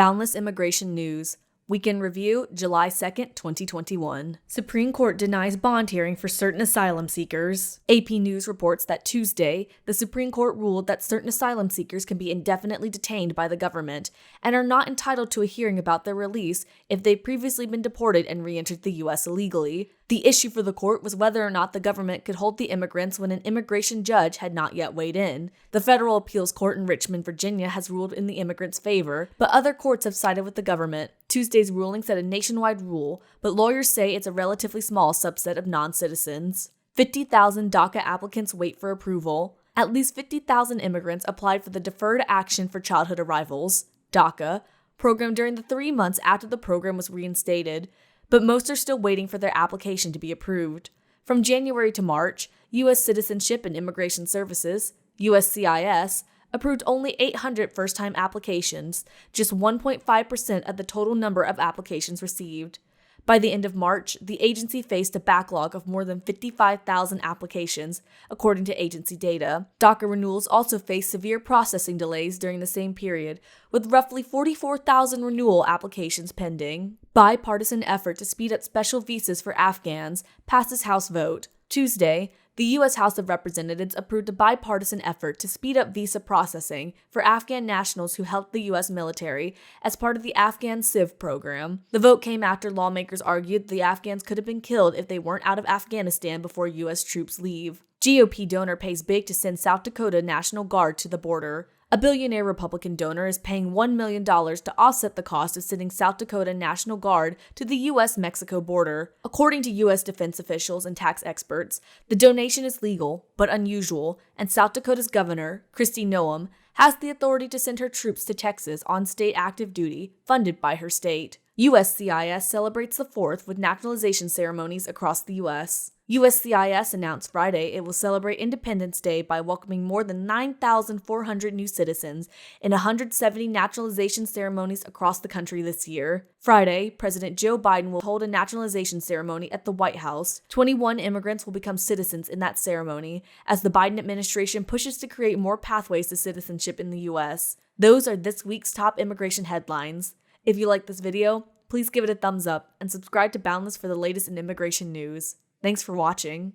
Boundless Immigration News. Weekend Review, July 2nd, 2021. Supreme Court denies bond hearing for certain asylum seekers. AP News reports that Tuesday, the Supreme Court ruled that certain asylum seekers can be indefinitely detained by the government and are not entitled to a hearing about their release if they've previously been deported and re-entered the U.S. illegally. The issue for the court was whether or not the government could hold the immigrants when an immigration judge had not yet weighed in. The Federal Appeals Court in Richmond, Virginia has ruled in the immigrants' favor, but other courts have sided with the government. Tuesday's ruling set a nationwide rule, but lawyers say it's a relatively small subset of non-citizens. 50,000 DACA applicants wait for approval. At least 50,000 immigrants applied for the Deferred Action for Childhood Arrivals, DACA, program during the 3 months after the program was reinstated, but most are still waiting for their application to be approved. From January to March, U.S. Citizenship and Immigration Services, USCIS, approved only 800 first-time applications, just 1.5% of the total number of applications received. By the end of March, the agency faced a backlog of more than 55,000 applications, according to agency data. DACA renewals also faced severe processing delays during the same period, with roughly 44,000 renewal applications pending. Bipartisan effort to speed up special visas for Afghans passes House vote. Tuesday, the U.S. House of Representatives approved a bipartisan effort to speed up visa processing for Afghan nationals who helped the U.S. military as part of the Afghan Civ program. The vote came after lawmakers argued the Afghans could have been killed if they weren't out of Afghanistan before U.S. troops leave. GOP donor pays big to send South Dakota National Guard to the border. A billionaire Republican donor is paying $1 million to offset the cost of sending South Dakota National Guard to the U.S.-Mexico border. According to U.S. defense officials and tax experts, the donation is legal but unusual, and South Dakota's governor, Kristi Noem, has the authority to send her troops to Texas on state active duty, funded by her state. USCIS celebrates the 4th with naturalization ceremonies across the U.S. USCIS announced Friday it will celebrate Independence Day by welcoming more than 9,400 new citizens in 170 naturalization ceremonies across the country this year. Friday, President Joe Biden will hold a naturalization ceremony at the White House. 21 immigrants will become citizens in that ceremony as the Biden administration pushes to create more pathways to citizenship in the U.S. Those are this week's top immigration headlines. If you like this video, please give it a thumbs up and subscribe to Boundless for the latest in immigration news. Thanks for watching.